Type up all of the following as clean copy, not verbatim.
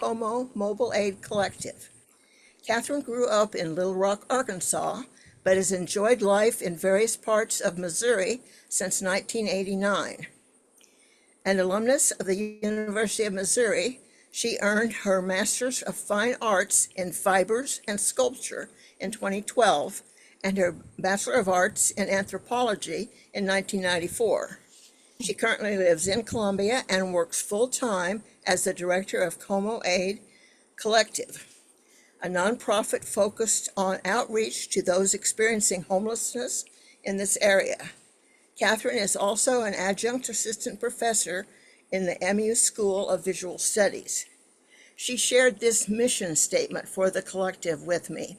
Como Mobile Aid Collective. Catherine grew up in Little Rock, Arkansas, but has enjoyed life in various parts of Missouri since 1989. An alumnus of the University of Missouri, she earned her Master's of Fine Arts in Fibers and Sculpture in 2012 and her Bachelor of Arts in Anthropology in 1994. She currently lives in Columbia and works full-time as the director of Como Aid Collective, a nonprofit focused on outreach to those experiencing homelessness in this area. Catherine is also an adjunct assistant professor in the MU School of Visual Studies. She shared this mission statement for the collective with me.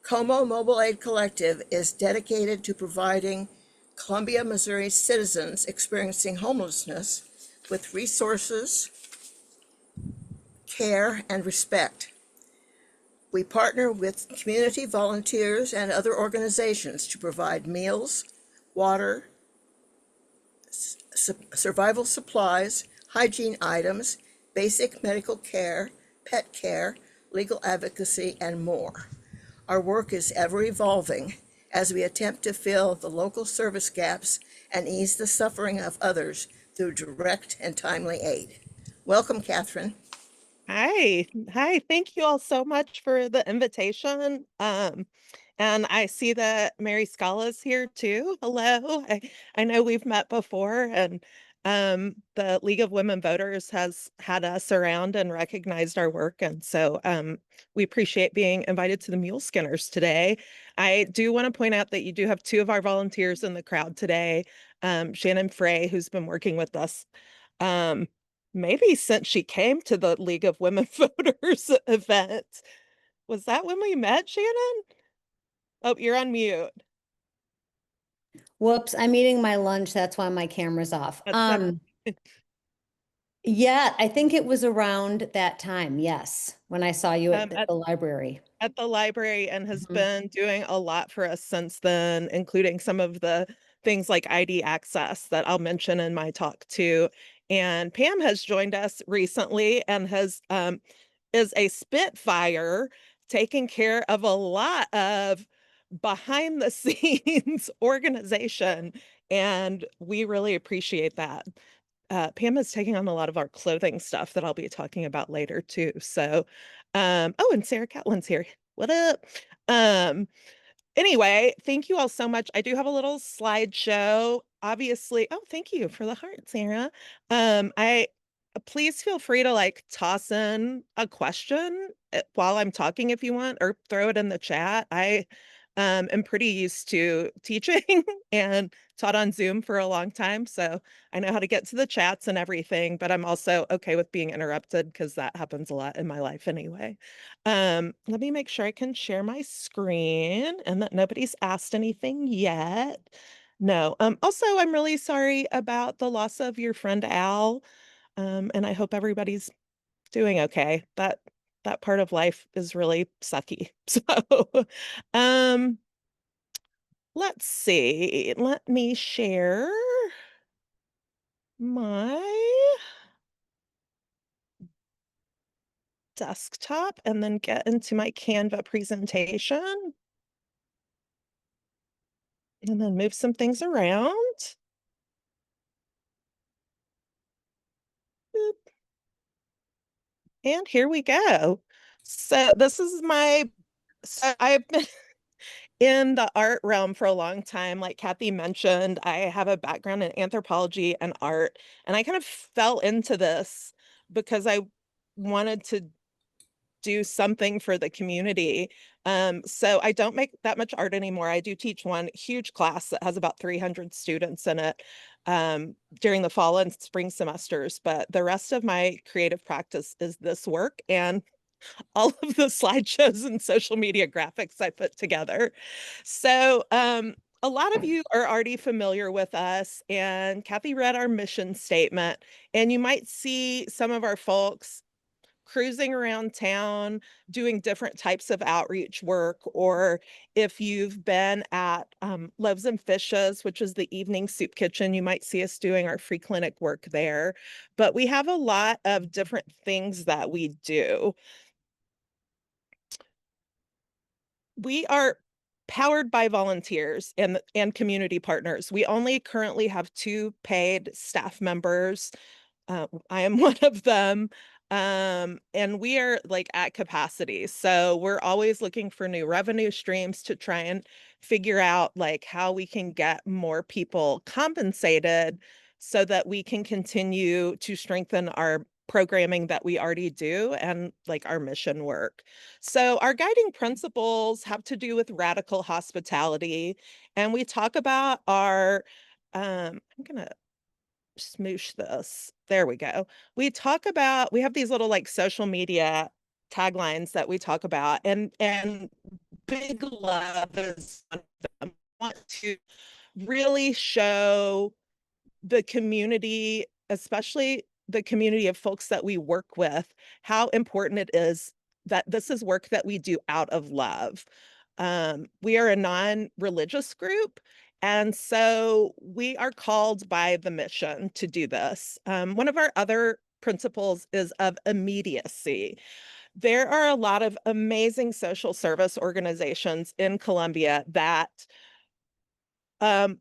Como Mobile Aid Collective is dedicated to providing Columbia, Missouri citizens experiencing homelessness with resources, care, and respect. We partner with community volunteers and other organizations to provide meals, water, survival supplies, hygiene items, basic medical care, pet care, legal advocacy, and more. Our work is ever evolving as we attempt to fill the local service gaps and ease the suffering of others through direct and timely aid. Welcome, Catherine. Hi. Hi. Thank you all so much for the invitation. And I see that Mary Scala's here too. Hello. I know we've met before, and the League of Women Voters has had us around and recognized our work. And so we appreciate being invited to the Muleskinners today. I do want to point out that you do have two of our volunteers in the crowd today, Shannon Frey, who's been working with us. Um, Maybe since she came to the League of Women Voters event. Was that when we met, Shannon? Oh, you're on mute. Whoops, I'm eating my lunch. That's why my camera's off. Yeah, I think it was around that time. Yes, when I saw you at the library. At the library, and has been doing a lot for us since then, including some of the things like ID access that I'll mention in my talk too. And Pam has joined us recently and is a Spitfire, taking care of a lot of behind the scenes organization. And we really appreciate that. Pam is taking on a lot of our clothing stuff that I'll be talking about later too. So, oh, and Sarah Catlin's here. What up? Um, anyway, thank you all so much. I do have a little slideshow. Obviously, oh, thank you for the heart, Sarah. I Please feel free to like toss in a question while I'm talking if you want, or throw it in the chat. I am pretty used to teaching and taught on Zoom for a long time, so I know how to get to the chats and everything, but I'm also okay with being interrupted because that happens a lot in my life anyway. Let me make sure I can share my screen and that nobody's asked anything yet. No. Also, I'm really sorry about the loss of your friend Al. And I hope everybody's doing okay. That part of life is really sucky. So, um, let's see. Let me share my desktop and then get into my Canva presentation. And then move some things around. Boop. And here we go. So this is so I've been in the art realm for a long time. Like Kathy mentioned, I have a background in anthropology and art, and I kind of fell into this because I wanted to do something for the community. So I don't make that much art anymore. I do teach one huge class that has about 300 students in it during the fall and spring semesters, but the rest of my creative practice is this work and all of the slideshows and social media graphics I put together. So a lot of you are already familiar with us, and Kathy read our mission statement, and you might see some of our folks cruising around town, doing different types of outreach work, or if you've been at Loaves and Fishes, which is the evening soup kitchen, you might see us doing our free clinic work there. But we have a lot of different things that we do. We are powered by volunteers and community partners. We only currently have 2 paid staff members. I am one of them. And we are like at capacity. So we're always looking for new revenue streams to try and figure out like how we can get more people compensated so that we can continue to strengthen our programming that we already do and like our mission work. So our guiding principles have to do with radical hospitality. And we talk about our, I'm gonna smoosh this. There we go. We have these little like social media taglines that we talk about, and big love is one of them. I want to really show the community, especially the community of folks that we work with, how important it is that this is work that we do out of love. We are a non-religious group, and so we are called by the mission to do this. One of our other principles is of immediacy. There are a lot of amazing social service organizations in Columbia that um,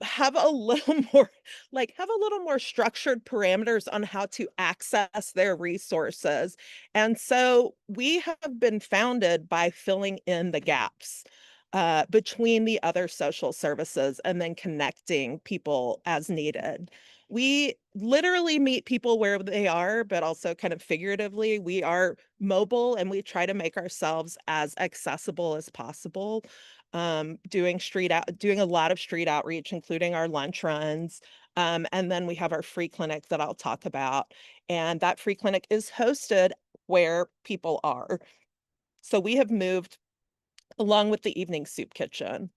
have a little more structured parameters on how to access their resources. And so we have been founded by filling in the gaps between the other social services and then connecting people as needed. We literally meet people where they are, but also kind of figuratively. We are mobile and we try to make ourselves as accessible as possible. Doing a lot of street outreach, including our lunch runs. And then we have our free clinic that I'll talk about. And that free clinic is hosted where people are. So we have moved along with the evening soup kitchen.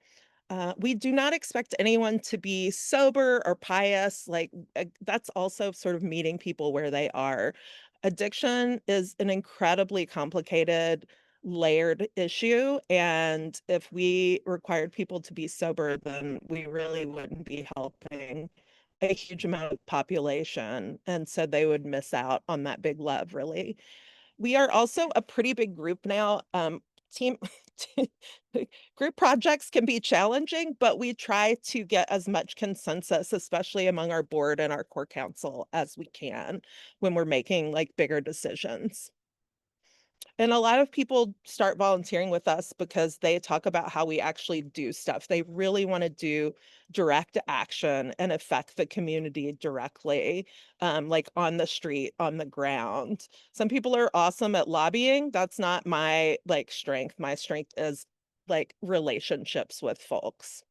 We do not expect anyone to be sober or pious. Like that's also sort of meeting people where they are. Addiction is an incredibly complicated, layered issue. And if we required people to be sober, then we really wouldn't be helping a huge amount of population. And so they would miss out on that big love, really. We are also a pretty big group now. Team group projects can be challenging, but we try to get as much consensus, especially among our board and our core council, as we can when we're making like bigger decisions. And a lot of people start volunteering with us because they talk about how we actually do stuff. They really want to do direct action and affect the community directly, like on the street, on the ground. Some people are awesome at lobbying. That's not my like strength. My strength is like relationships with folks.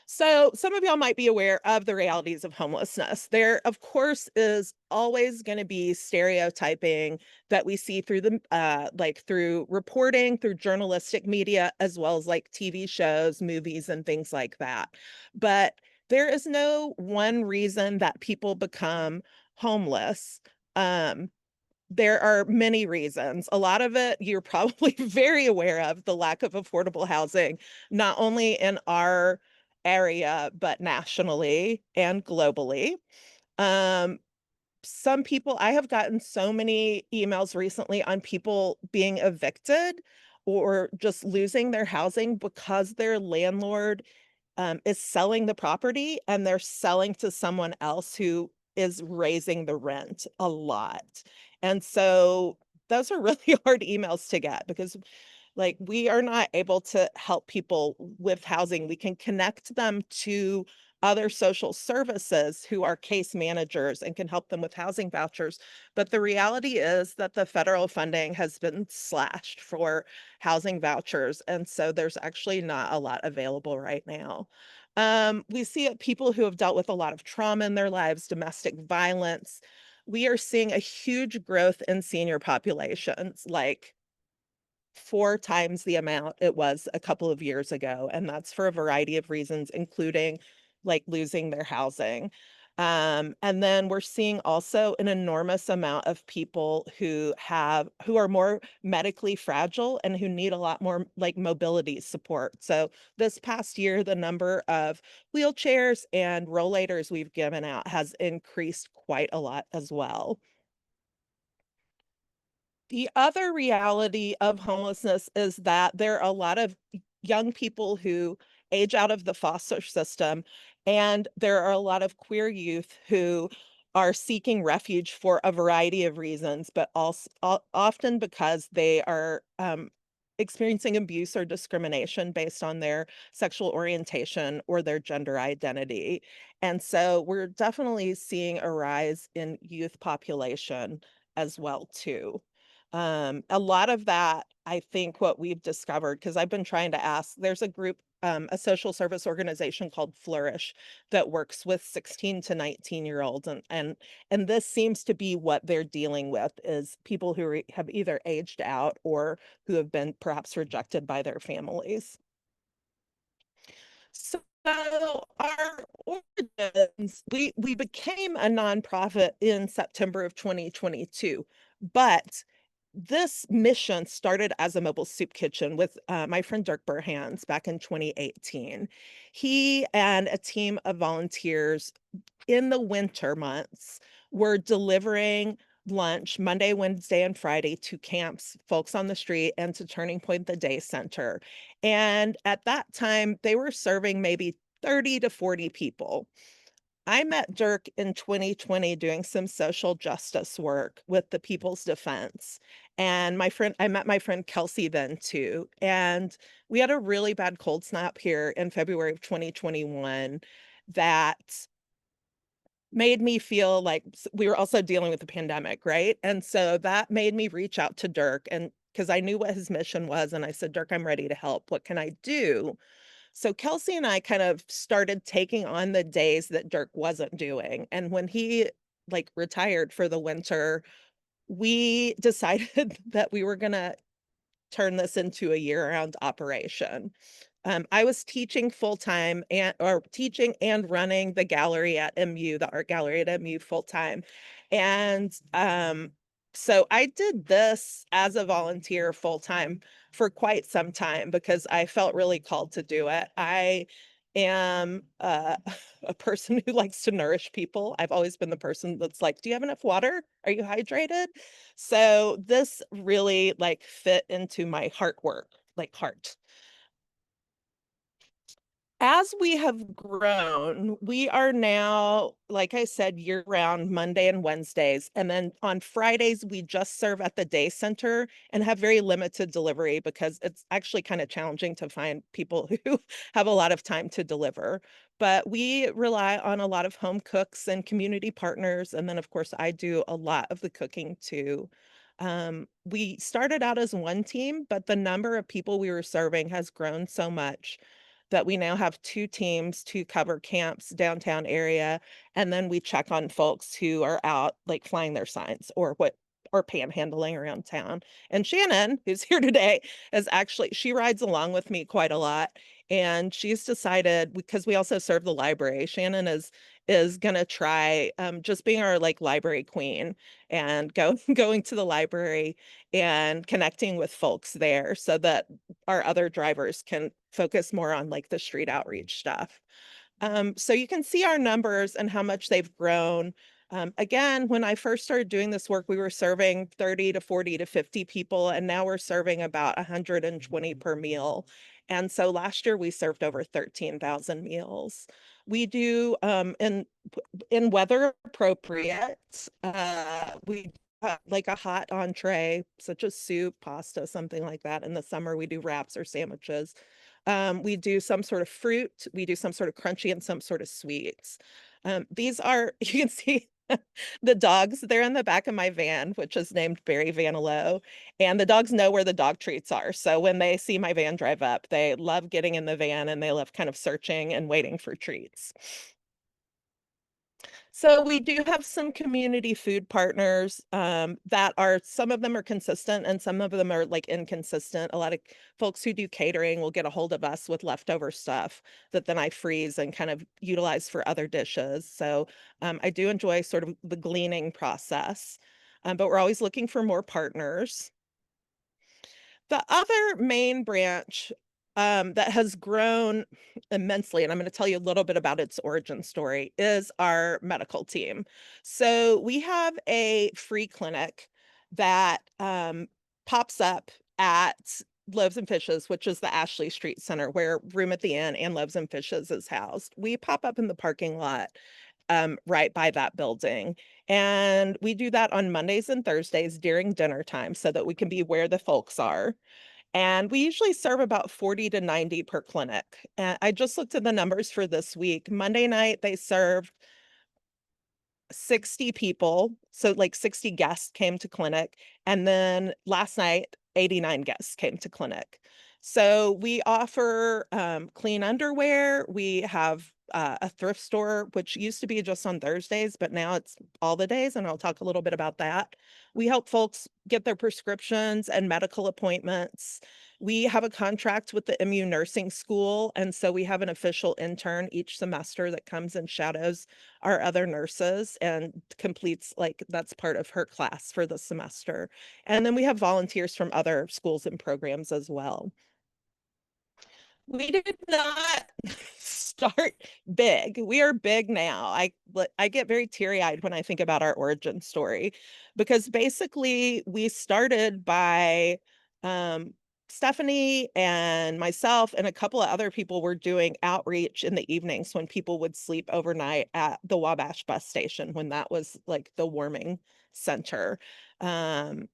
So some of y'all might be aware of the realities of homelessness. There, of course, is always going to be stereotyping that we see through the like through reporting, through journalistic media, as well as like TV shows, movies, and things like that. But there is no one reason that people become homeless. There are many reasons. A lot of it you're probably very aware of, the lack of affordable housing, not only in our area, but nationally and globally. Um, some people, I have gotten so many emails recently on people being evicted or just losing their housing because their landlord is selling the property and they're selling to someone else who is raising the rent a lot. And so those are really hard emails to get because like we are not able to help people with housing. We can connect them to other social services who are case managers and can help them with housing vouchers. But the reality is that the federal funding has been slashed for housing vouchers. And so there's actually not a lot available right now. We see it people who have dealt with a lot of trauma in their lives, domestic violence. We are seeing a huge growth in senior populations, like 4 times the amount it was a couple of years ago. And that's for a variety of reasons, including like losing their housing. And then we're seeing also an enormous amount of people who are more medically fragile and who need a lot more like mobility support. So this past year, the number of wheelchairs and rollators we've given out has increased quite a lot as well. The other reality of homelessness is that there are a lot of young people who age out of the foster system, and there are a lot of queer youth who are seeking refuge for a variety of reasons, but also often because they are experiencing abuse or discrimination based on their sexual orientation or their gender identity. And so we're definitely seeing a rise in youth population as well too. A lot of that, I think what we've discovered, because I've been trying to ask, there's a group, a social service organization called Flourish that works with 16 to 19-year-olds. And this seems to be what they're dealing with is people who have either aged out or who have been perhaps rejected by their families. So our origins, we became a nonprofit in September of 2022, but this mission started as a mobile soup kitchen with my friend Dirk Burhans back in 2018. He and a team of volunteers in the winter months were delivering lunch Monday, Wednesday, and Friday to camps, folks on the street, and to Turning Point, the day center. And at that time, they were serving maybe 30 to 40 people. I met Dirk in 2020 doing some social justice work with the People's Defense. And I met my friend Kelsey then too. And we had a really bad cold snap here in February of 2021 that made me feel like we were also dealing with the pandemic, right? And so that made me reach out to Dirk, and because I knew what his mission was. And I said, Dirk, I'm ready to help. What can I do? So Kelsey and I kind of started taking on the days that Dirk wasn't doing. And when he like retired for the winter, we decided that we were going to turn this into a year-round operation. I was teaching full-time or teaching and running the gallery at MU, the art gallery at MU full-time. And so I did this as a volunteer full-time for quite some time because I felt really called to do it. I am a person who likes to nourish people. I've always been the person that's like, do you have enough water? Are you hydrated? So this really like fit into my heart work, like heart. As we have grown, we are now, like I said, year-round, Monday and Wednesdays. And then on Fridays, we just serve at the day center and have very limited delivery because it's actually kind of challenging to find people who have a lot of time to deliver. But we rely on a lot of home cooks and community partners. And then, of course, I do a lot of the cooking too. We started out as one team, but the number of people we were serving has grown so much that we now have two teams to cover camps downtown area, and then we check on folks who are out like flying their signs or panhandling around town. And Shannon, who's here today, she rides along with me quite a lot. And she's decided, because we also serve the library, Shannon is gonna try just being our like library queen and going to the library and connecting with folks there so that our other drivers can focus more on like the street outreach stuff. So you can see our numbers and how much they've grown. Again, when I first started doing this work, we were serving 30 to 40 to 50 people, and now we're serving about 120 per meal. And so last year we served over 13,000 meals. We do in weather appropriate, we like a hot entree, such as soup, pasta, something like that. In the summer, we do wraps or sandwiches. We do some sort of fruit, we do some sort of crunchy and some sort of sweets. These are, you can see the dogs, they're in the back of my van, which is named Barry Vanilow, and the dogs know where the dog treats are. So when they see my van drive up, they love getting in the van and they love kind of searching and waiting for treats. So we do have some community food partners that are, some of them are consistent and some of them are like inconsistent. A lot of folks who do catering will get a hold of us with leftover stuff that then I freeze and kind of utilize for other dishes. So I do enjoy sort of the gleaning process, but we're always looking for more partners. The other main branch that has grown immensely, and I'm going to tell you a little bit about its origin story, is our medical team. So we have a free clinic that pops up at Loaves and Fishes, which is the Ashley Street Center where Room at the Inn and Loaves and Fishes is housed. We pop up in the parking lot right by that building. And we do that on Mondays and Thursdays during dinner time so that we can be where the folks are. And we usually serve about 40 to 90 per clinic. And I just looked at the numbers for this week. Monday night, they served 60 people. So like 60 guests came to clinic. And then last night, 89 guests came to clinic. So we offer clean underwear. We have a thrift store, which used to be just on Thursdays, but now it's all the days. And I'll talk a little bit about that. We help folks get their prescriptions and medical appointments. We have a contract with the MU Nursing School. And so we have an official intern each semester that comes and shadows our other nurses and completes, like, that's part of her class for the semester. And then we have volunteers from other schools and programs as well. We did not start big. We are big now. I get very teary-eyed when I think about our origin story, because basically we started by Stephanie and myself and a couple of other people were doing outreach in the evenings when people would sleep overnight at the Wabash bus station when that was like the warming center. And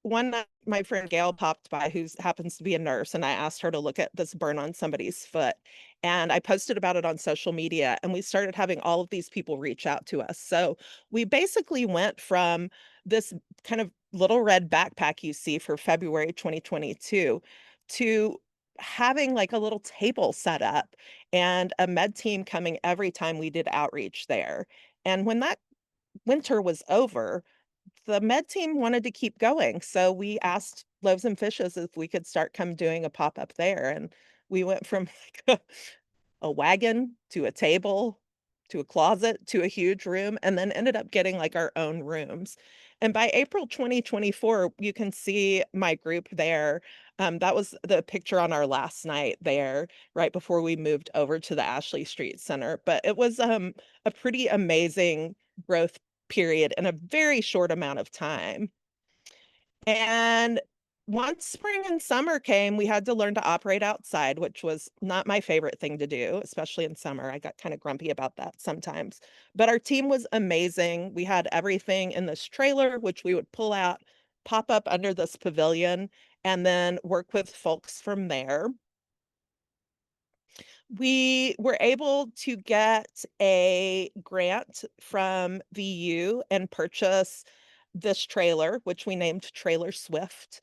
one night my friend Gail popped by, who happens to be a nurse, and I asked her to look at this burn on somebody's foot. And I posted about it on social media, and we started having all of these people reach out to us. So we basically went from this kind of little red backpack you see for February 2022 to having like a little table set up and a med team coming every time we did outreach there. And when that winter was over, the med team wanted to keep going. So we asked Loaves and Fishes if we could start come doing a pop-up there. And we went from like a wagon to a table to a closet to a huge room, and then ended up getting like our own rooms. And by April 2024, you can see my group there. That was the picture on our last night there, right before we moved over to the Ashley Street Center. But it was a pretty amazing growth period in a very short amount of time. And once spring and summer came, we had to learn to operate outside, which was not my favorite thing to do, especially in summer. I got kind of grumpy about that sometimes. But our team was amazing. We had everything in this trailer, which we would pull out, pop up under this pavilion, and then work with folks from there. We were able to get a grant from VU and purchase this trailer, which we named Trailer Swift.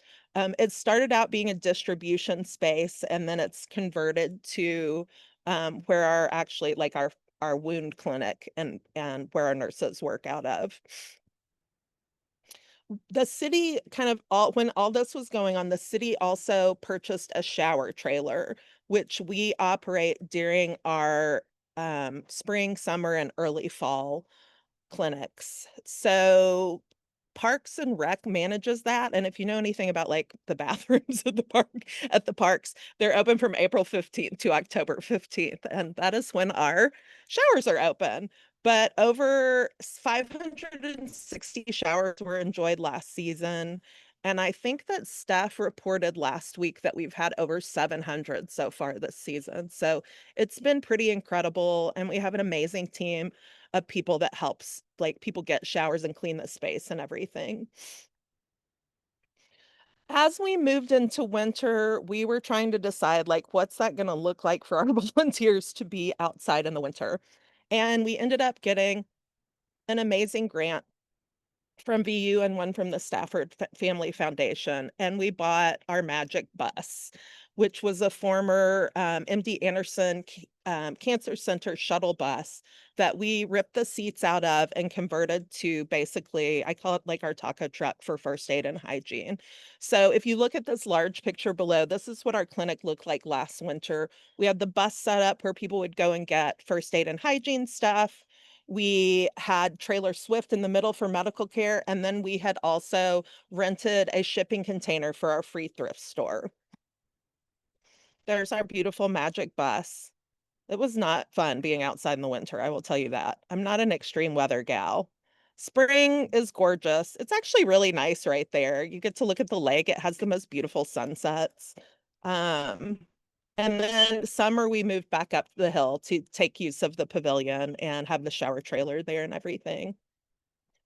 It started out being a distribution space, and then it's converted to where our actually like our wound clinic and where our nurses work out of. The city kind of when all this was going on, the city also purchased a shower trailer, which we operate during our spring, summer, and early fall clinics. So Parks and Rec manages that. And if you know anything about like the bathrooms at the parks, they're open from April 15th to October 15th. And that is when our showers are open. But over 560 showers were enjoyed last season. And I think that staff reported last week that we've had over 700 so far this season. So it's been pretty incredible. And we have an amazing team of people that helps like people get showers and clean the space and everything. As we moved into winter, we were trying to decide like what's that going to look like for our volunteers to be outside in the winter. And we ended up getting an amazing grant from VU and one from the Stafford Family Foundation. And we bought our Magic Bus, which was a former MD Anderson Cancer Center shuttle bus that we ripped the seats out of and converted to basically, I call it like our taco truck for first aid and hygiene. So if you look at this large picture below, this is what our clinic looked like last winter. We had the bus set up where people would go and get first aid and hygiene stuff. We had Trailer Swift in the middle for medical care, and then we had also rented a shipping container for our free thrift store. There's our beautiful Magic Bus. It was not fun being outside in the winter, I will tell you that. I'm not an extreme weather gal. Spring is gorgeous. It's actually really nice right there. You get to look at the lake. It has the most beautiful sunsets. Um, and then summer, we moved back up the hill to take use of the pavilion and have the shower trailer there and everything.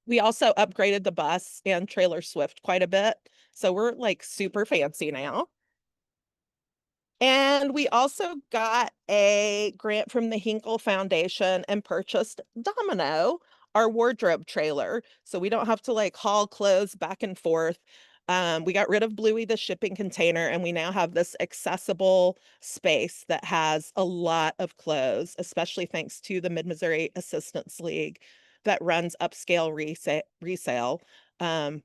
We also upgraded the bus and Trailer Swift quite a bit. So we're like super fancy now. And we also got a grant from the Hinkle Foundation and purchased Domino, our wardrobe trailer. So we don't have to like haul clothes back and forth. We got rid of Bluey, the shipping container, and we now have this accessible space that has a lot of clothes, especially thanks to the Mid-Missouri Assistance League that runs upscale resale. Um,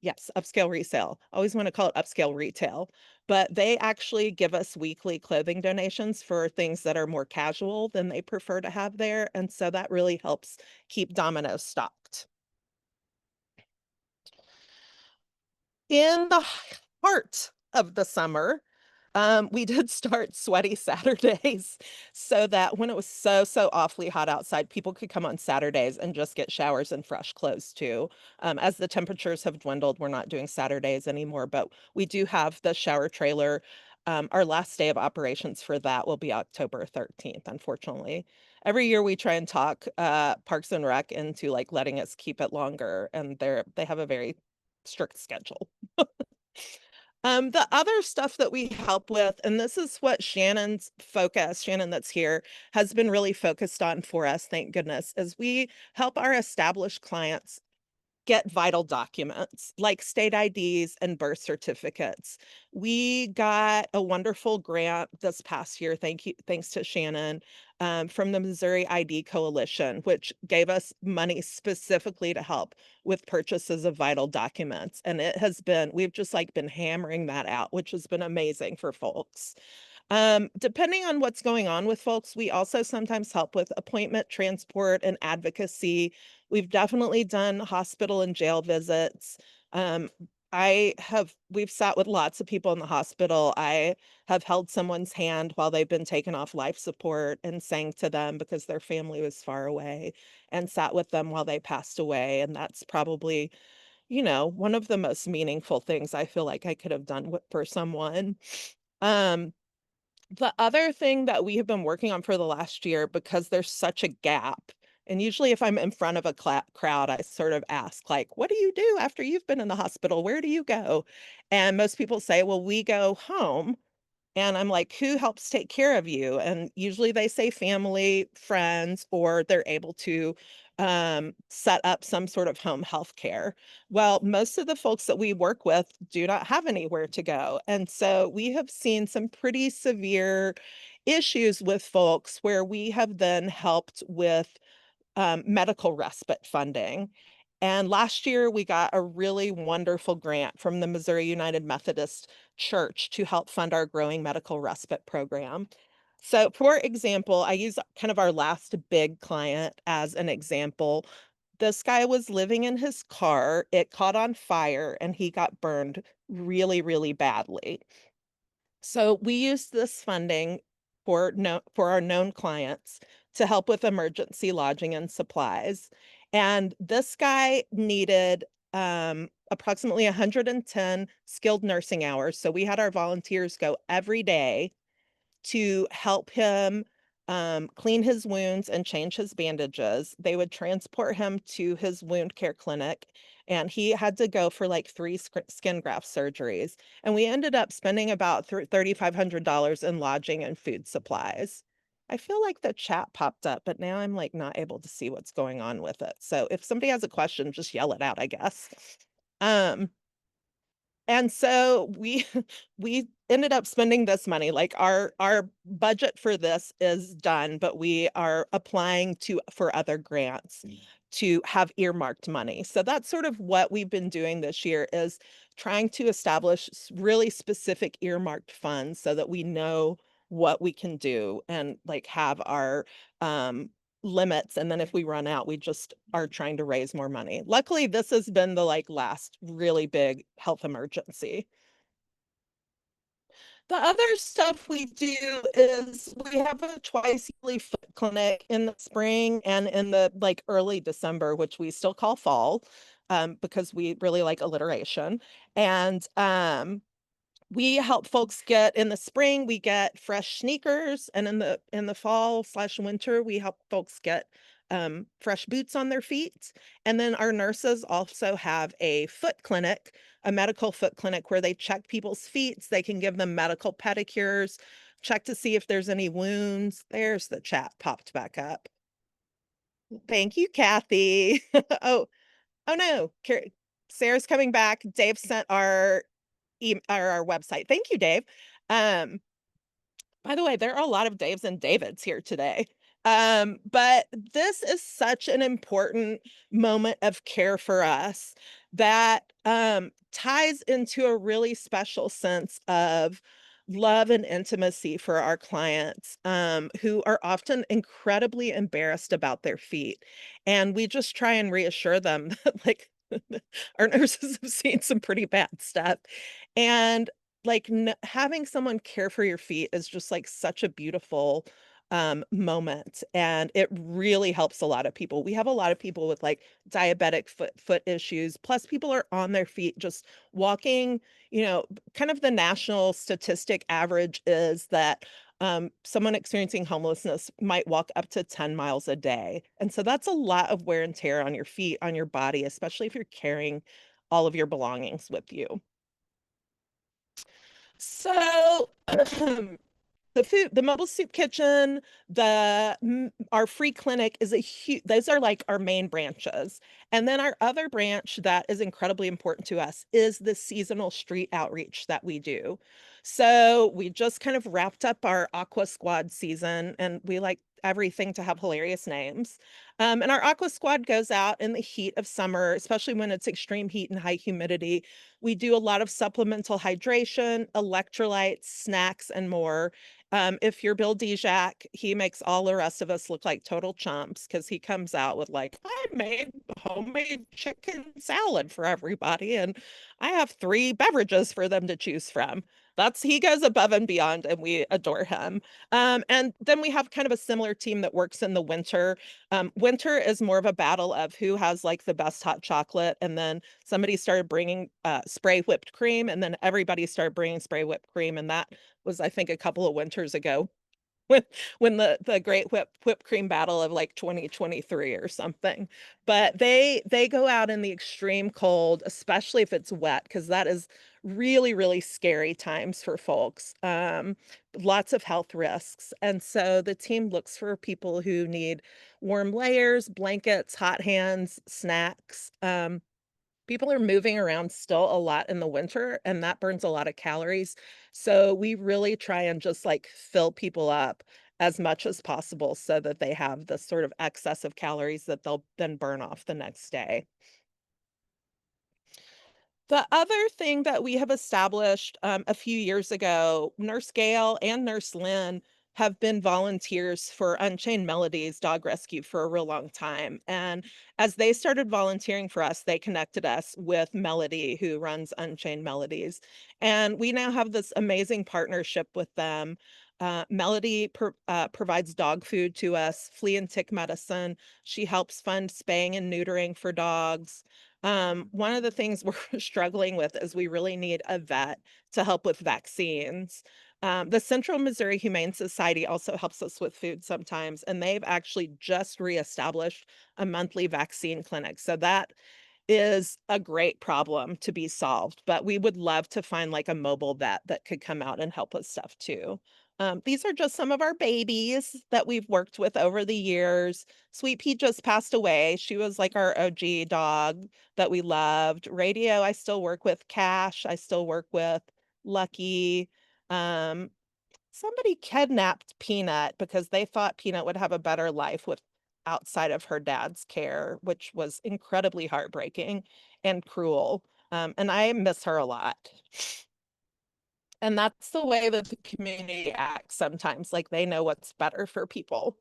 yes, upscale resale. I always want to call it upscale retail, but they actually give us weekly clothing donations for things that are more casual than they prefer to have there. And so that really helps keep Domino stocked. In the heart of the summer, we did start sweaty Saturdays so that when it was so awfully hot outside, people could come on Saturdays and just get showers and fresh clothes too. As the temperatures have dwindled, we're not doing Saturdays anymore, but we do have the shower trailer. Our last day of operations for that will be October 13th, unfortunately. Every year we try and talk Parks and Rec into like letting us keep it longer, and they have a very strict schedule. The other stuff that we help with, and this is what Shannon's focus, Shannon that's here, has been really focused on for us, thank goodness, is we help our established clients get vital documents like state IDs and birth certificates. We got a wonderful grant this past year, thanks to Shannon, from the Missouri ID Coalition, which gave us money specifically to help with purchases of vital documents. And we've just like been hammering that out, which has been amazing for folks. Depending on what's going on with folks, we also sometimes help with appointment transport and advocacy. We've definitely done hospital and jail visits. Um, we've sat with lots of people in the hospital. I have held someone's hand while they've been taken off life support and sang to them because their family was far away, and sat with them while they passed away. And that's probably, one of the most meaningful things I feel like I could have done for someone. Um, the other thing that we have been working on for the last year, because there's such a gap, and usually if I'm in front of a crowd, I sort of ask, like, what do you do after you've been in the hospital? Where do you go? And most people say, well, we go home. And I'm like, who helps take care of you? And usually they say family, friends, or they're able to set up some sort of home health care. Well, most of the folks that we work with do not have anywhere to go. And so we have seen some pretty severe issues with folks where we have then helped with medical respite funding. And last year, we got a really wonderful grant from the Missouri United Methodist Church to help fund our growing medical respite program. So, for example, I use kind of our last big client as an example. This guy was living in his car, it caught on fire, and he got burned really, really badly. So we used this funding for our known clients to help with emergency lodging and supplies. And this guy needed approximately 110 skilled nursing hours. So we had our volunteers go every day to help him clean his wounds and change his bandages. They would transport him to his wound care clinic, and he had to go for like 3 skin graft surgeries. And we ended up spending about $3,500 in lodging and food supplies. I feel like the chat popped up, but now I'm like not able to see what's going on with it. So if somebody has a question, just yell it out, I guess. Um, and so we we ended up spending this money. Like our budget for this is done, but we are applying to for other grants to have earmarked money. So that's sort of what we've been doing this year is trying to establish really specific earmarked funds so that we know what we can do and like have our um limits, and then if we run out we just are trying to raise more money. Luckily this has been the like last really big health emergency. The other stuff we do is we have a twice yearly foot clinic in the spring and in the like early December, which we still call fall, because we really like alliteration. And we help folks get in the spring, we get fresh sneakers, and in the fall slash winter, we help folks get fresh boots on their feet. And then our nurses also have a foot clinic, a medical foot clinic where they check people's feet. They can give them medical pedicures, check to see if there's any wounds. There's the chat popped back up. Thank you, Kathy. Oh, oh no, Sarah's coming back. Dave sent our website. Thank you, Dave. Um, by the way, there are a lot of Daves and Davids here today. But this is such an important moment of care for us that ties into a really special sense of love and intimacy for our clients who are often incredibly embarrassed about their feet. And we just try and reassure them that, like, our nurses have seen some pretty bad stuff. And like having someone care for your feet is just like such a beautiful moment, and it really helps a lot of people. We have a lot of people with like diabetic foot issues, plus people are on their feet just walking. Kind of the national statistic average is that someone experiencing homelessness might walk up to 10 miles a day, and so that's a lot of wear and tear on your feet, on your body, especially if you're carrying all of your belongings with you. So, the mobile soup kitchen, our free clinic is a huge, those are like our main branches. And then our other branch that is incredibly important to us is the seasonal street outreach that we do. So we just kind of wrapped up our Aqua Squad season, and we like everything to have hilarious names. And our Aqua Squad goes out in the heat of summer, especially when it's extreme heat and high humidity. We do a lot of supplemental hydration, electrolytes, snacks, and more. If you're Bill Dijak, he makes all the rest of us look like total chumps because he comes out with like, I made homemade chicken salad for everybody, and I have 3 beverages for them to choose from. He goes above and beyond, and we adore him. And then we have kind of a similar team that works in the winter. Winter is more of a battle of who has like the best hot chocolate, and then somebody started bringing spray whipped cream, and then everybody started bringing spray whipped cream, and that was, I think, a couple of winters ago when the great whipped cream battle of like 2023 or something. But they go out in the extreme cold, especially if it's wet, because that is really, really scary times for folks. Lots of health risks. And so the team looks for people who need warm layers, blankets, hot hands, snacks. People are moving around still a lot in the winter, and that burns a lot of calories. So we really try and just like fill people up as much as possible so that they have the sort of excess of calories that they'll then burn off the next day. The other thing that we have established a few years ago, Nurse Gail and Nurse Lynn have been volunteers for Unchained Melodies Dog Rescue for a real long time. And as they started volunteering for us, they connected us with Melody, who runs Unchained Melodies. And we now have this amazing partnership with them. Melody provides dog food to us, flea and tick medicine. She helps fund spaying and neutering for dogs. One of the things we're struggling with is we really need a vet to help with vaccines. The Central Missouri Humane Society also helps us with food sometimes, and they've actually just reestablished a monthly vaccine clinic. So that is a great problem to be solved, but we would love to find like a mobile vet that could come out and help with stuff too. These are just some of our babies that we've worked with over the years. Sweet Pea just passed away. She was like our OG dog that we loved. Radio, I still work with. Cash, I still work with. Lucky. Um, Somebody kidnapped Peanut because they thought Peanut would have a better life with outside of her dad's care, which was incredibly heartbreaking and cruel. And I miss her a lot. And that's the way that the community acts sometimes, like they know what's better for people.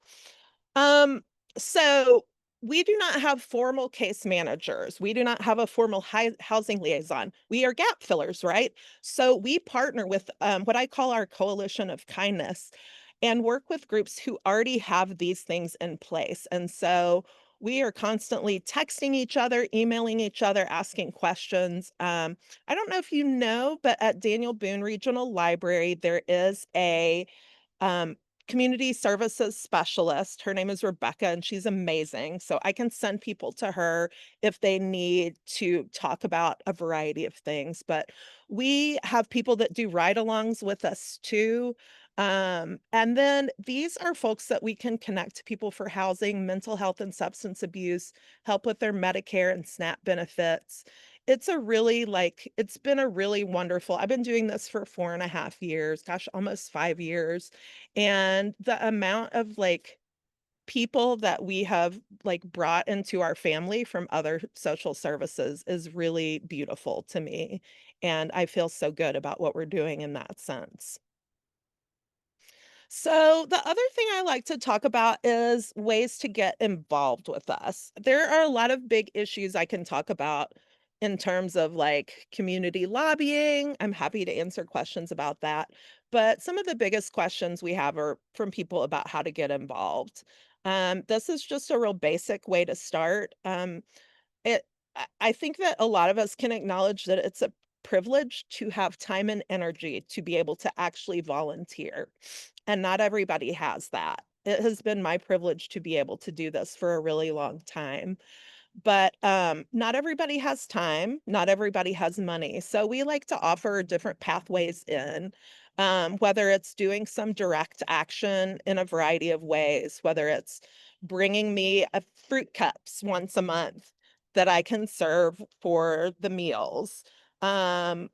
Um, so we do not have formal case managers. We do not have a formal housing liaison. We are gap fillers, right? So we partner with what I call our coalition of kindness and work with groups who already have these things in place. And so we are constantly texting each other, emailing each other, asking questions. I don't know if you know, but at Daniel Boone Regional Library, there is a um, community services specialist. Her name is Rebecca, and she's amazing. So I can send people to her if they need to talk about a variety of things. But we have people that do ride-alongs with us too. And then these are folks that we can connect to people for housing, mental health and substance abuse, help with their Medicare and SNAP benefits. It's been a really wonderful, I've been doing this for 4.5 years, gosh, almost 5 years. And the amount of people that we have brought into our family from other social services is really beautiful to me. And I feel so good about what we're doing in that sense. So, the other thing I like to talk about is ways to get involved with us. There are a lot of big issues I can talk about in terms of community lobbying. I'm happy to answer questions about that. But some of the biggest questions we have are from people about how to get involved. This is just a real basic way to start. It I think that a lot of us can acknowledge that it's a privilege to have time and energy to be able to actually volunteer, and not everybody has that. It has been my privilege to be able to do this for a really long time. But, not everybody has time, not everybody has money, so we like to offer different pathways in, whether it's doing some direct action in a variety of ways, whether it's bringing me a fruit cups once a month that I can serve for the meals. Um,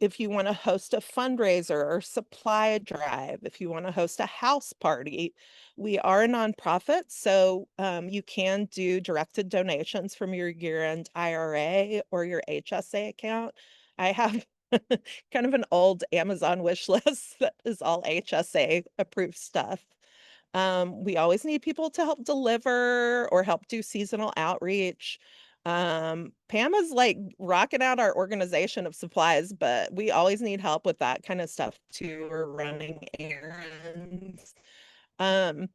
if you wanna host a fundraiser or supply drive, if you wanna host a house party, we are a nonprofit, so you can do directed donations from your year-end IRA or your HSA account. I have kind of an old Amazon wish list that is all HSA approved stuff. We always need people to help deliver or help do seasonal outreach. Pam is rocking out our organization of supplies, but we always need help with that kind of stuff too. We're running errands. Um,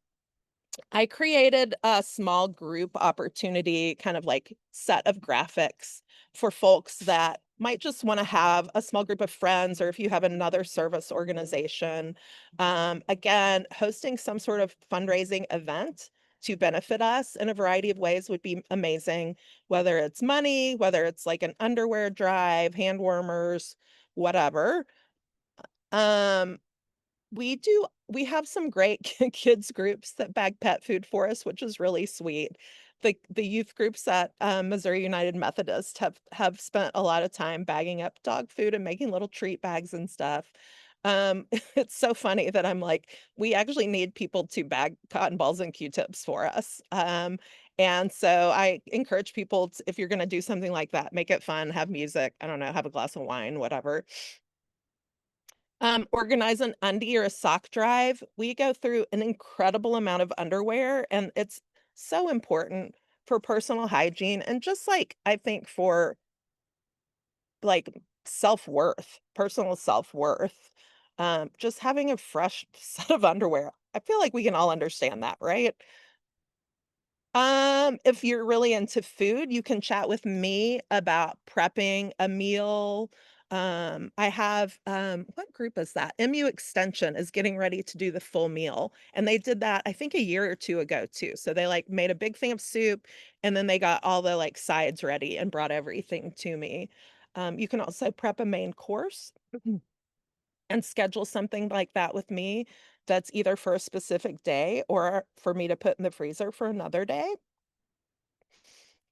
I created a small group opportunity kind of set of graphics for folks that might just want to have a small group of friends, or if you have another service organization. Again, hosting some sort of fundraising event to benefit us in a variety of ways would be amazing, whether it's money, whether it's like an underwear drive, hand warmers, whatever. Um, we have some great kids groups that bag pet food for us, which is really sweet. The youth groups at Missouri United Methodist have spent a lot of time bagging up dog food and making little treat bags and stuff. It's so funny that I'm like, we actually need people to bag cotton balls and Q-tips for us. And so I encourage people if you're going to do something like that, make it fun, have music, I don't know, have a glass of wine, whatever. Organize an undie or a sock drive. We go through an incredible amount of underwear, and it's so important for personal hygiene and just I think for like self-worth, personal self-worth. Just having a fresh set of underwear. I feel like we can all understand that, right? If you're really into food, you can chat with me about prepping a meal. I have what group is that? MU Extension is getting ready to do the full meal. And they did that, I think, a year or two ago too. So they made a big thing of soup and then they got all the sides ready and brought everything to me. You can also prep a main course. and schedule something like that with me that's either for a specific day or for me to put in the freezer for another day.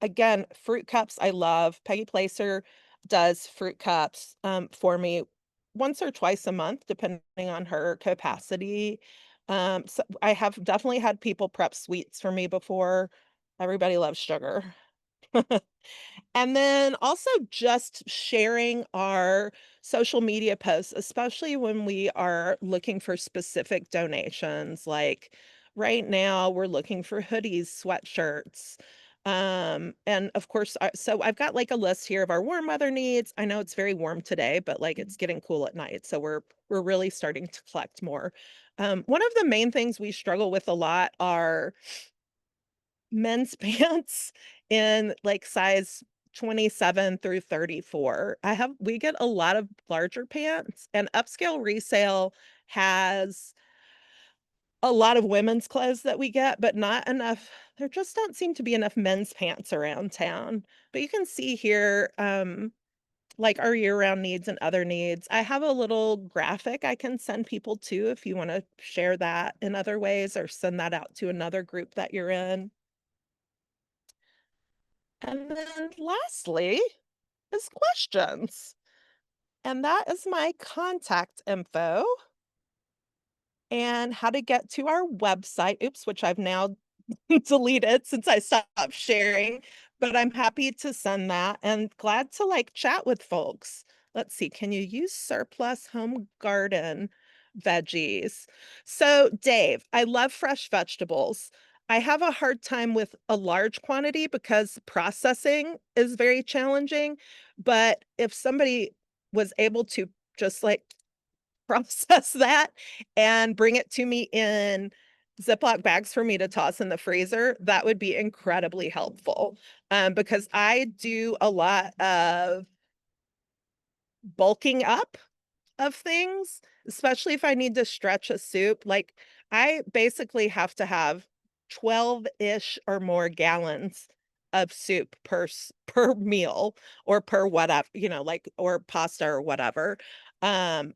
Again, fruit cups I love. Peggy Placer does fruit cups, for me once or twice a month, depending on her capacity. So I have definitely had people prep sweets for me before. Everybody loves sugar. And then also just sharing our social media posts, especially when we are looking for specific donations. Like right now, we're looking for hoodies, sweatshirts. And of course, so I've got like a list here of our warm weather needs. I know it's very warm today, but like it's getting cool at night. So we're really starting to collect more. One of the main things we struggle with a lot are men's pants in like size 27 through 34. We get a lot of larger pants, and Upscale Resale has a lot of women's clothes that we get, but not enough. There just don't seem to be enough men's pants around town. But you can see here, like our year-round needs and other needs. I have a little graphic I can send people to if you want to share that in other ways or send that out to another group that you're in. And then lastly is questions. And that is my contact info and how to get to our website. Oops, which I've now deleted since I stopped sharing, but I'm happy to send that and glad to like chat with folks. Let's see, can you use surplus home garden veggies? So, Dave, I love fresh vegetables. I have a hard time with a large quantity because processing is very challenging. But if somebody was able to just like process that and bring it to me in Ziploc bags for me to toss in the freezer, that would be incredibly helpful. Because I do a lot of bulking up of things, especially if I need to stretch a soup. Like I basically have to have 12-ish or more gallons of soup per meal or per whatever, like or pasta or whatever.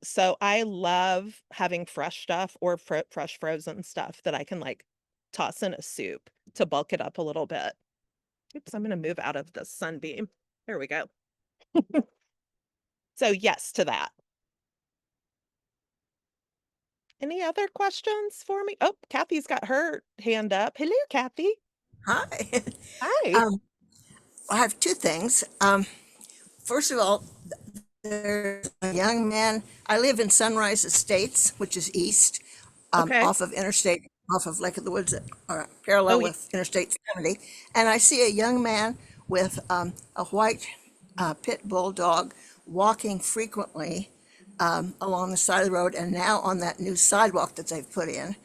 So I love having fresh stuff or fresh frozen stuff that I can like toss in a soup to bulk it up a little bit. Oops, I'm going to move out of the sunbeam. There we go. So yes to that. Any other questions for me? Oh, Kathy's got her hand up. Hello, Kathy. Hi. Hi. Um, I have two things. First of all, there's a young man. I live in Sunrise Estates, which is east, Okay. off of Lake of the Woods, Oh, parallel yeah. with Interstate 70. And I see a young man with a white pit bull dog walking frequently along the side of the road and now on that new sidewalk that they've put in.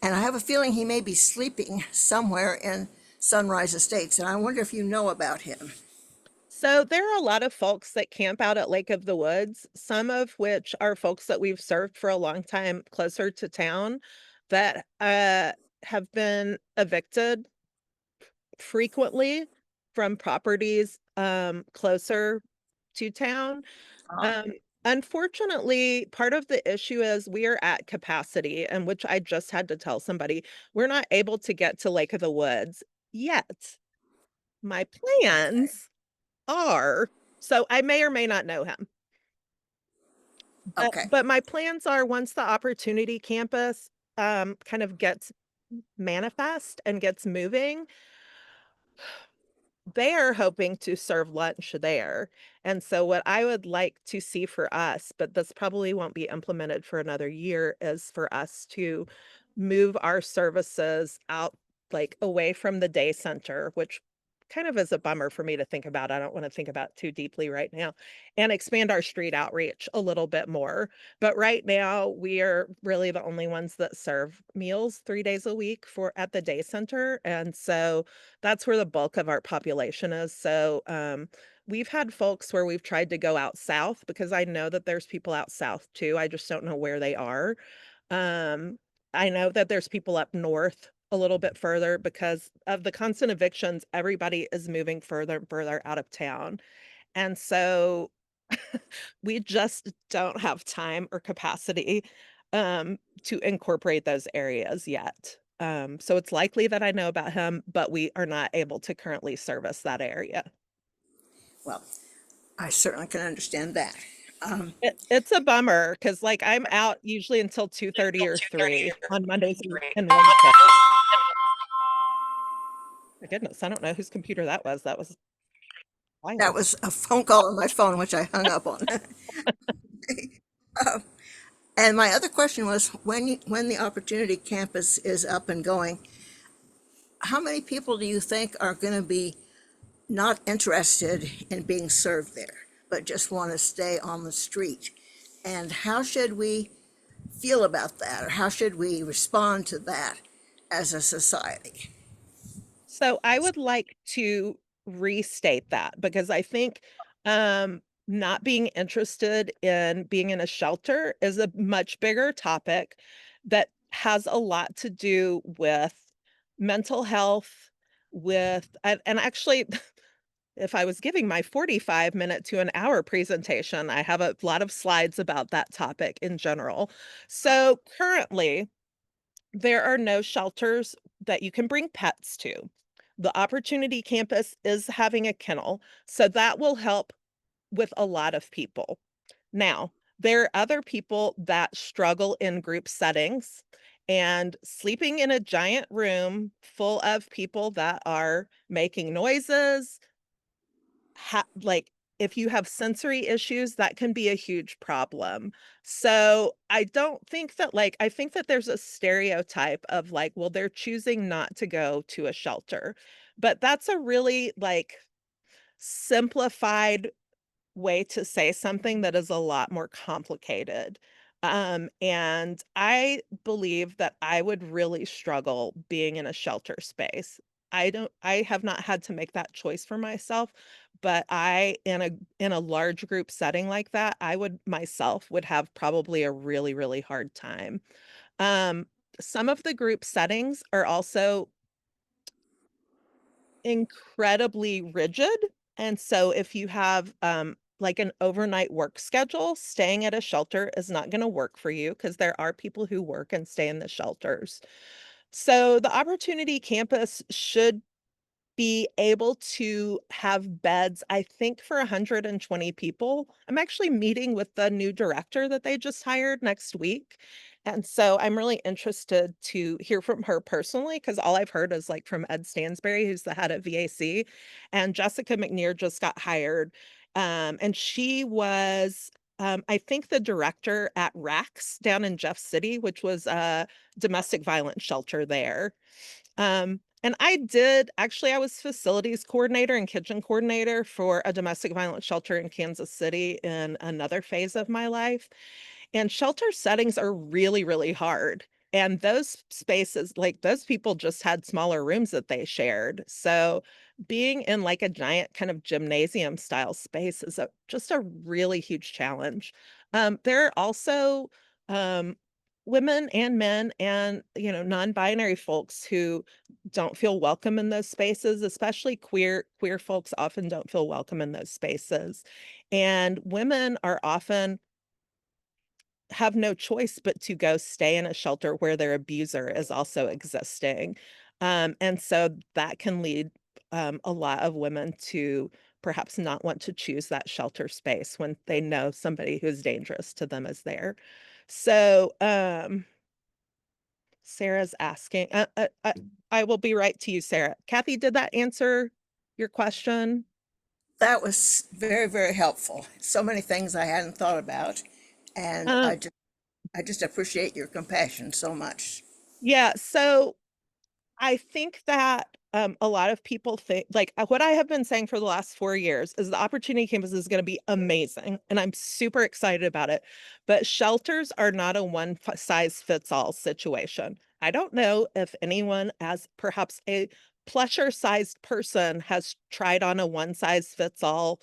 And I have a feeling he may be sleeping somewhere in Sunrise Estates. And I wonder if you know about him. So there are a lot of folks that camp out at Lake of the Woods, some of which are folks that we've served for a long time closer to town that have been evicted frequently from properties closer to town. Uh, Um, Unfortunately, part of the issue is we are at capacity, and which I just had to tell somebody, we're not able to get to Lake of the Woods yet. My okay. plans are, so I may or may not know him. But Okay. but my plans are once the Opportunity Campus kind of gets manifest and gets moving, they are hoping to serve lunch there. And so what I would like to see for us, but this probably won't be implemented for another year, is for us to move our services out like away from the day center, which kind of is a bummer for me to think about. I don't want to think about too deeply right now, and expand our street outreach a little bit more. But right now, we are really the only ones that serve meals 3 days a week for at the day center. And so that's where the bulk of our population is. So we've had folks where we've tried to go out south because I know that there's people out south too. I just don't know where they are. Um, I know that there's people up north a little bit further because of the constant evictions. Everybody is moving further and further out of town. And so we just don't have time or capacity to incorporate those areas yet. So it's likely that I know about him, but we are not able to currently service that area. Well, I certainly can understand that. It's a bummer because like I'm out usually until 2:30 or 3 on Mondays and Wednesdays. My goodness, I don't know whose computer that was. That was That wild. was a phone call on my phone, which I hung up on. And my other question was, when the Opportunity Campus is up and going, how many people do you think are going to be not interested in being served there, but just want to stay on the street? And how should we feel about that, or how should we respond to that as a society? So I would like to restate that because I think not being interested in being in a shelter is a much bigger topic that has a lot to do with mental health, and actually, if I was giving my 45-minute to an hour presentation, I have a lot of slides about that topic in general. So currently, there are no shelters that you can bring pets to. The Opportunity Campus is having a kennel, so that will help with a lot of people. Now, there are other people that struggle in group settings, and sleeping in a giant room full of people that are making noises, like if you have sensory issues, that can be a huge problem. So I don't think that I think that there's a stereotype of like, well, they're choosing not to go to a shelter. But that's a really simplified way to say something that is a lot more complicated. And I believe that I would really struggle being in a shelter space. I have not had to make that choice for myself, but in a large group setting like that, I would myself would have probably a really, really hard time. Um, some of the group settings are also incredibly rigid, and so if you have, like, an overnight work schedule, staying at a shelter is not gonna work for you because there are people who work and stay in the shelters. So, the Opportunity Campus should be able to have beds, I think, for 120 people. I'm actually meeting with the new director that they just hired next week. And so I'm really interested to hear from her personally because all I've heard is like from Ed Stansberry, who's the head of VAC, and Jessica McNear just got hired. And she was, I think, the director at RACS down in Jeff City, which was a domestic violence shelter there. And I was facilities coordinator and kitchen coordinator for a domestic violence shelter in Kansas City in another phase of my life. And shelter settings are really, really hard. And those spaces, like those people just had smaller rooms that they shared. So being in like a giant kind of gymnasium style space is just a really huge challenge. There are also um, women and men and non-binary folks who don't feel welcome in those spaces, especially queer folks often don't feel welcome in those spaces. And women are often have no choice but to go stay in a shelter where their abuser is also existing. And so that can lead a lot of women to perhaps not want to choose that shelter space when they know somebody who's dangerous to them is there. So, Sarah's asking, I will be right to you, Sarah. Kathy, did that answer your question? That was very, very helpful. So many things I hadn't thought about, and Um, I just appreciate your compassion so much. yeah, so I think that a lot of people think what I have been saying for the last 4 years is the Opportunity Campus is going to be amazing, and I'm super excited about it. But shelters are not a one size fits all situation. I don't know if anyone, as perhaps a plusher sized person, has tried on a one size fits all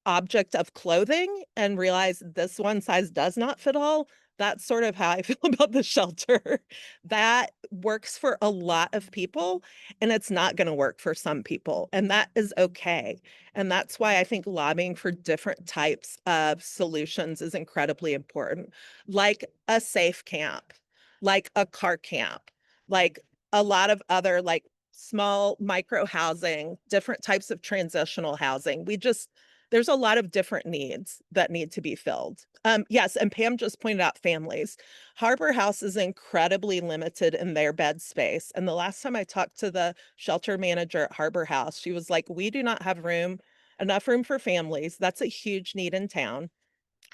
object of clothing and realize this one size does not fit all. That's sort of how I feel about the shelter. That works for a lot of people, and it's not going to work for some people, and that is okay. And that's why I think lobbying for different types of solutions is incredibly important, like a safe camp, like a car camp, like a lot of other like small micro housing, different types of transitional housing. There's a lot of different needs that need to be filled. Yes, and Pam just pointed out families. Harbor House is incredibly limited in their bed space. And the last time I talked to the shelter manager at Harbor House, she was like, we do not have enough room for families. That's a huge need in town.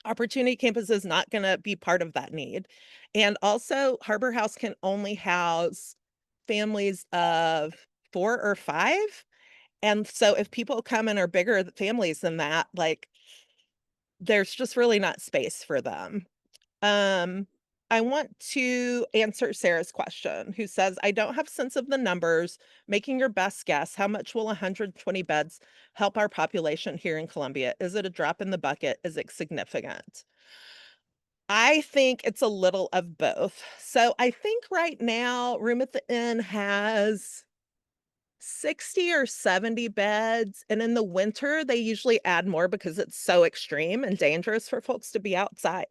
Opportunity Campus is not going to be part of that need. And also, Harbor House can only house families of 4 or 5. And so if people come and are bigger families than that, like there's just really not space for them. Um, I want to answer Sarah's question, who says, I don't have sense of the numbers. Making your best guess, how much will 120 beds help our population here in Columbia? Is it a drop in the bucket? Is it significant? I think it's a little of both. So I think right now, Room at the Inn has 60 or 70 beds. And in the winter, they usually add more because it's so extreme and dangerous for folks to be outside.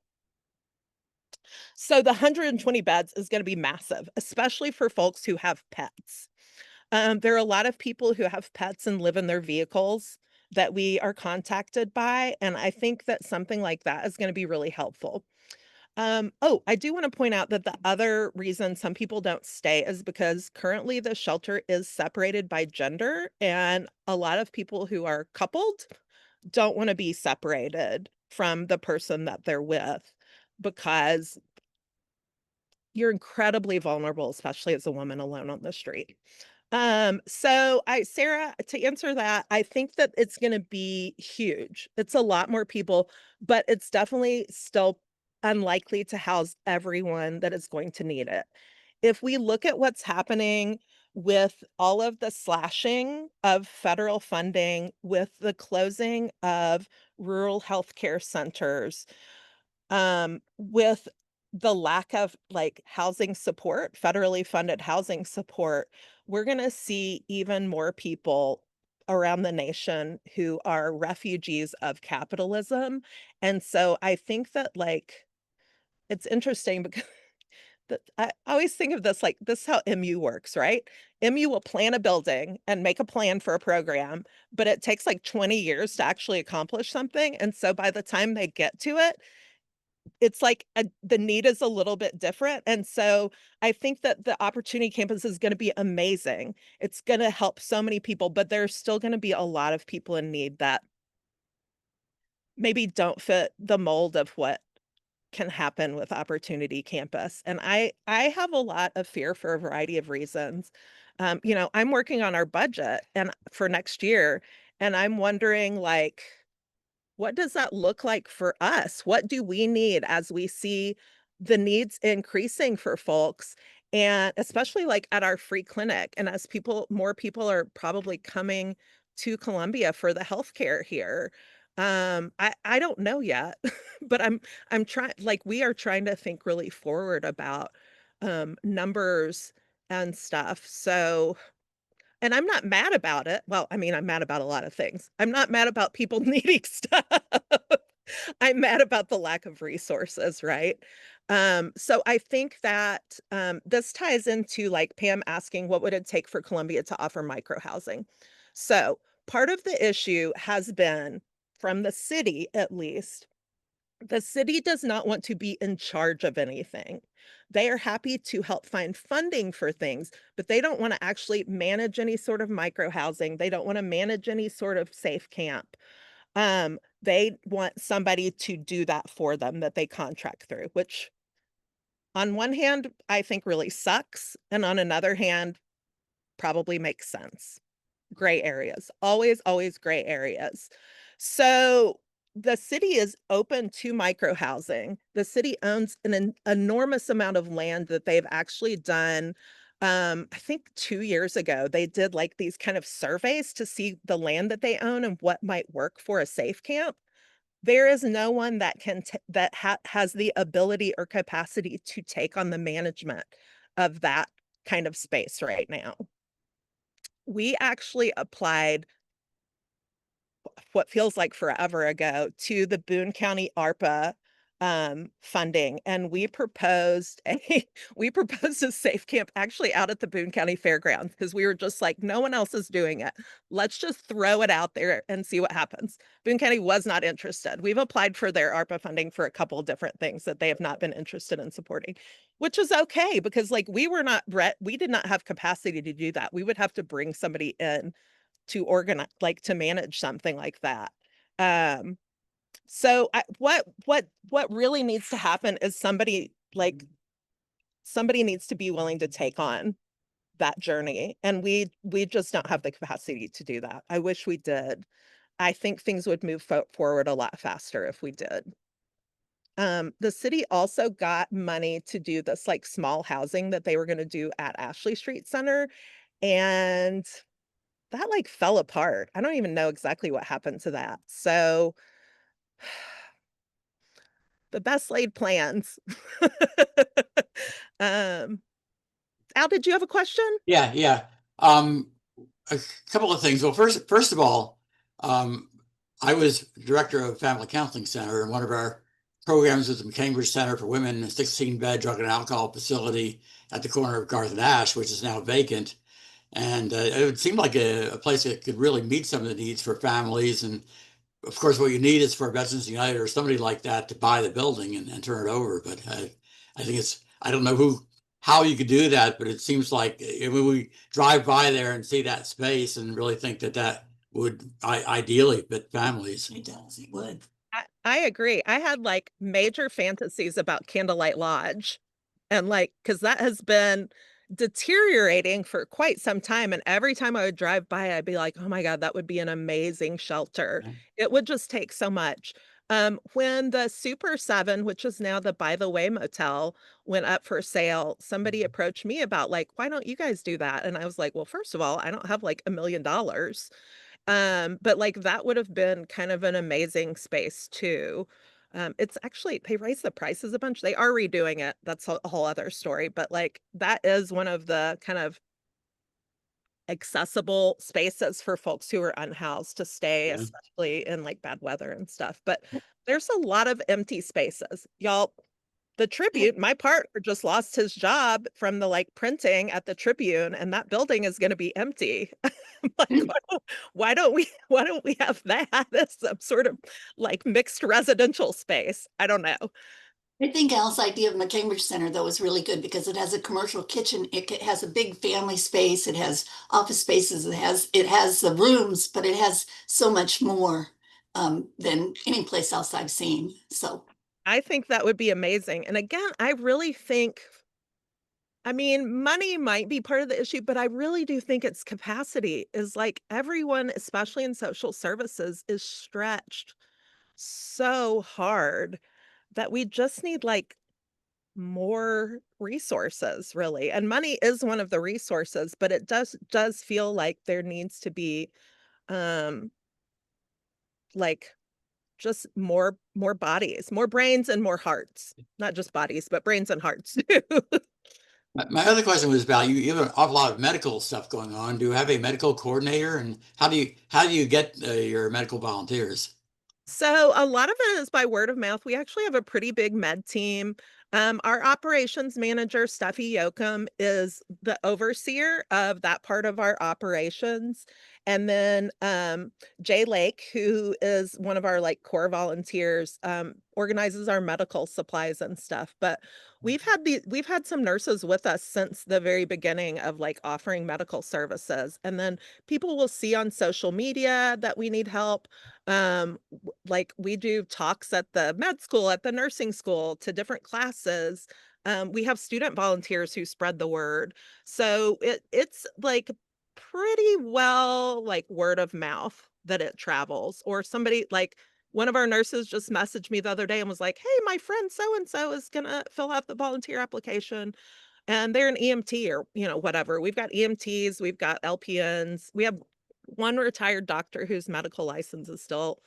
So the 120 beds is going to be massive, especially for folks who have pets. There are a lot of people who have pets and live in their vehicles that we are contacted by. And I think that something like that is going to be really helpful. Oh, I do want to point out that the other reason some people don't stay is because currently the shelter is separated by gender, and a lot of people who are coupled don't want to be separated from the person that they're with because you're incredibly vulnerable, especially as a woman alone on the street. Sarah, to answer that, I think that it's going to be huge. It's a lot more people, but it's definitely still unlikely to house everyone that is going to need it. If we look at what's happening with all of the slashing of federal funding, with the closing of rural healthcare centers, with the lack of like housing support, federally funded housing support, we're going to see even more people around the nation who are refugees of capitalism. And so I think that like it's interesting because I always think of this like this is how MU works, right? MU will plan a building and make a plan for a program, but it takes like 20 years to actually accomplish something. And so by the time they get to it, it's like the need is a little bit different. And so I think that the Opportunity Campus is going to be amazing. It's going to help so many people, but there's still going to be a lot of people in need that maybe don't fit the mold of what can happen with Opportunity Campus. And I have a lot of fear for a variety of reasons. I'm working on our budget and for next year, and I'm wondering like, what does that look like for us? What do we need as we see the needs increasing for folks? And especially like at our free clinic, and as more people are probably coming to Columbia for the healthcare here. I don't know yet, but I'm trying, like we are trying to think really forward about numbers and stuff. So and I'm not mad about it. Well, I mean, I'm mad about a lot of things. I'm not mad about people needing stuff. I'm mad about the lack of resources, right? So I think that this ties into like Pam asking what would it take for Columbia to offer micro housing. So part of the issue has been from the city, at least, the city does not want to be in charge of anything. They are happy to help find funding for things, but they don't want to actually manage any sort of micro housing. They don't want to manage any sort of safe camp. They want somebody to do that for them that they contract through, which on one hand, I think really sucks. And on another hand, probably makes sense. Gray areas, always gray areas. So the city is open to micro housing. The city owns an enormous amount of land that they've actually done I think 2 years ago, they did like these kind of surveys to see the land that they own and what might work for a safe camp. There is no one that can has the ability or capacity to take on the management of that kind of space right now. We actually applied what feels like forever ago to the Boone County ARPA funding, and we proposed a we proposed a safe camp actually out at the Boone County Fairgrounds because we were just like, no one else is doing it. Let's just throw it out there and see what happens. Boone County was not interested. We've applied for their ARPA funding for a couple of different things that they have not been interested in supporting, which is okay because like we did not have capacity to do that. We would have to bring somebody in to organize, like to manage something like that. So what really needs to happen is somebody needs to be willing to take on that journey, and we just don't have the capacity to do that. I wish we did. I think things would move forward a lot faster if we did. The city also got money to do this like small housing that they were going to do at Ashley Street Center, and that like fell apart. I don't even know exactly what happened to that. So the best laid plans. um, Al, did you have a question? Yeah, yeah. A couple of things. Well, first of all, I was director of Family Counseling Center, and one of our programs was the Cambridge Center for Women, a 16-bed drug and alcohol facility at the corner of Garth and Ash, which is now vacant. And it would seem like a place that could really meet some of the needs for families. And of course, what you need is for Veterans United or somebody like that to buy the building and turn it over. But I think I don't know how you could do that, but it seems like when we drive by there and see that space and really think that would ideally fit families. It does, it would. I agree. I had like major fantasies about Candlelight Lodge, and like, because that has been deteriorating for quite some time. And every time I would drive by, I'd be like, oh my God, that would be an amazing shelter. Yeah. It would just take so much. When the Super 7, which is now the By the Way Motel, went up for sale, somebody approached me about like, why don't you guys do that? And I was like, well, first of all, I don't have like $1 million. But like that would have been kind of an amazing space too. It's actually, they raised the prices a bunch. They are redoing it. That's a whole other story. But like that is one of the kind of accessible spaces for folks who are unhoused to stay, Yeah. especially in like bad weather and stuff. But there's a lot of empty spaces. Y'all, the Tribune, my partner just lost his job from the like printing at the Tribune, and that building is going to be empty. Like, why don't we have that as some sort of like mixed residential space? I don't know. I think Al's idea of the Cambridge Center, though, is really good because it has a commercial kitchen. It has a big family space. It has office spaces. It has the rooms, but it has so much more than any place else I've seen. So I think that would be amazing. And again, I really think, I mean, money might be part of the issue, but I really do think it's capacity is like everyone, especially in social services, is stretched so hard that we just need like more resources really. And money is one of the resources, but it does feel like there needs to be um like just more bodies, more brains and more hearts. Not just bodies, but brains and hearts too. My other question was about you have an awful lot of medical stuff going on. Do you have a medical coordinator, and how do you get your medical volunteers? So a lot of it is by word of mouth. We actually have a pretty big med team. Our operations manager, Steffi Yoakum, is the overseer of that part of our operations. And then Jay Lake, who is one of our like core volunteers, organizes our medical supplies and stuff. But we've had some nurses with us since the very beginning of like offering medical services. And then people will see on social media that we need help. Like we do talks at the med school, at the nursing school, to different classes. We have student volunteers who spread the word. So it's like pretty well like word of mouth that it travels. Or somebody like one of our nurses just messaged me the other day and was like, hey, my friend so and so is gonna fill out the volunteer application. and they're an EMT or, you know, whatever. We've got EMTs, we've got LPNs, we have one retired doctor whose medical license is still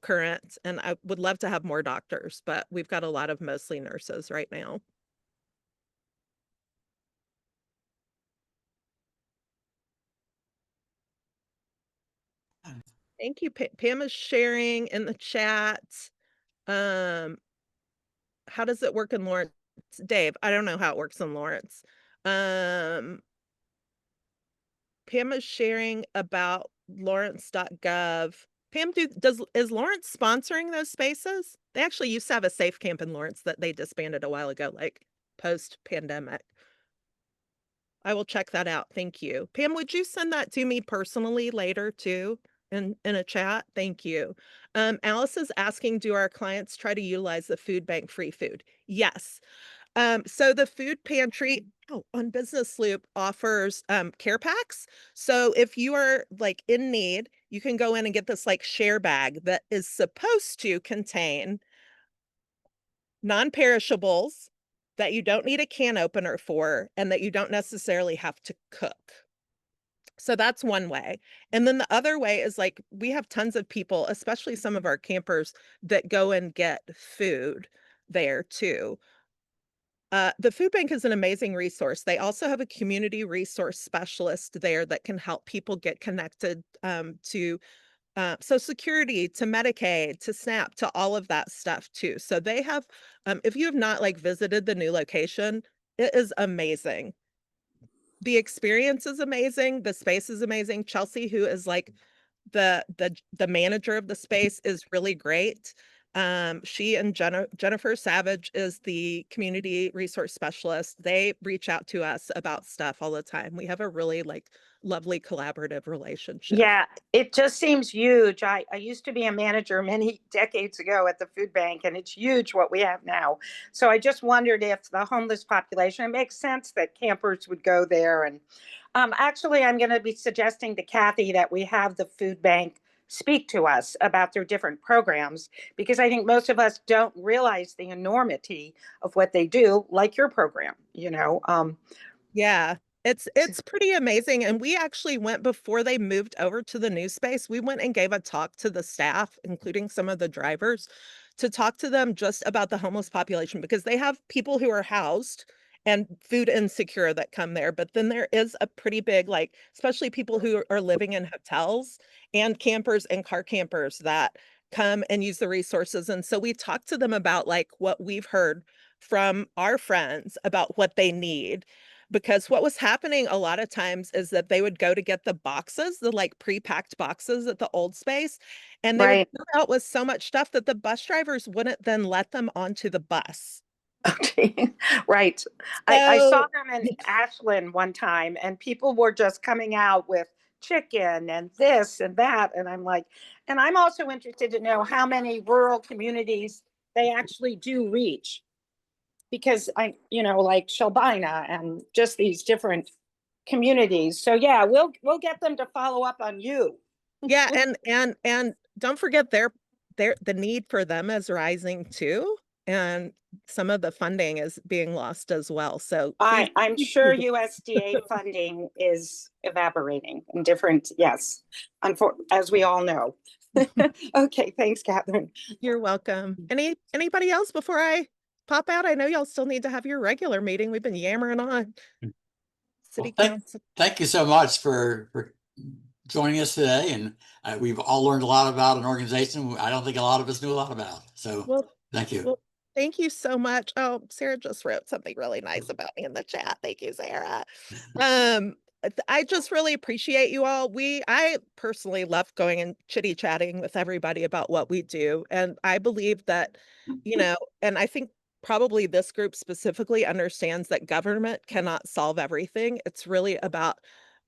current, and I would love to have more doctors, but we've got a lot of mostly nurses right now. Thank you. Pam is sharing in the chat. How does it work in Lawrence? Dave, I don't know how it works in Lawrence. Pam is sharing about Lawrence.gov. Pam, is Lawrence sponsoring those spaces? They actually used to have a safe camp in Lawrence that they disbanded a while ago, like post-pandemic. I will check that out. Thank you. Pam, would you send that to me personally later too in a chat? Thank you. Alice is asking, do our clients try to utilize the food bank free food? Yes. So the food pantry on Business Loop offers care packs. So if you are like in need, you can go in and get this like share bag that is supposed to contain non-perishables that you don't need a can opener for and that you don't necessarily have to cook. So that's one way. And then the other way is like we have tons of people, especially some of our campers, that go and get food there too. The food bank is an amazing resource. They also have a community resource specialist there that can help people get connected to Social Security, to Medicaid, to SNAP, to all of that stuff too. So they have, if you have not like visited the new location, it is amazing. The experience is amazing. The space is amazing. Chelsea, who is like the manager of the space, is really great. She and Jennifer Savage is the community resource specialist. They reach out to us about stuff all the time. We have a really like lovely collaborative relationship. Yeah, it just seems huge. I used to be a manager many decades ago at the food bank, and it's huge what we have now. So I just wondered if the homeless population, it makes sense that campers would go there. And actually, I'm going to be suggesting to Kathy that we have the food bank speak to us about their different programs, because I think most of us don't realize the enormity of what they do, like your program, you know. Yeah, it's pretty amazing. And we actually went, before they moved over to the new space, we went and gave a talk to the staff, including some of the drivers, to talk to them just about the homeless population, because they have people who are housed and food insecure that come there. But then there is a pretty big, like, especially people who are living in hotels and campers and car campers that come and use the resources. And so we talked to them about like what we've heard from our friends about what they need, because what was happening a lot of times is that they would go to get the boxes, the like pre-packed boxes at the old space, and they would come out with so much stuff that the bus drivers wouldn't then let them onto the bus. Okay, right. I saw them in Ashland one time, and people were just coming out with chicken and this and that. And I'm like, and I'm also interested to know how many rural communities they actually do reach. Because like Shelbina and just these different communities. So yeah, we'll get them to follow up on you. Yeah, and don't forget the need for them is rising too, and some of the funding is being lost as well. So I'm sure USDA funding is evaporating in different, yes, as we all know. Okay, thanks, Catherine. You're welcome. Anybody else before I pop out? I know y'all still need to have your regular meeting. We've been yammering on. City Council. Thank you so much for joining us today, and we've all learned a lot about an organization I don't think a lot of us knew a lot about. So thank you. Well, thank you so much. Oh, Sarah just wrote something really nice about me in the chat. Thank you, Sarah. I just really appreciate you all. I personally love going and chitty-chatting with everybody about what we do. And I believe that, and I think probably this group specifically understands that government cannot solve everything. It's really about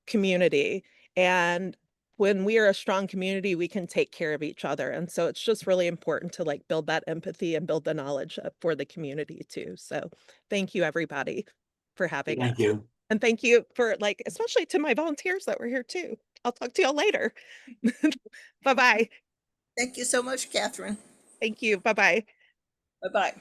community. And when we are a strong community, we can take care of each other. And so it's just really important to like build that empathy and build the knowledge for the community too. So thank you, everybody, for having us. Thank you. And thank you for like, especially to my volunteers that were here too. I'll talk to y'all later. Bye-bye. Thank you so much, Catherine. Thank you. Bye-bye. Bye-bye.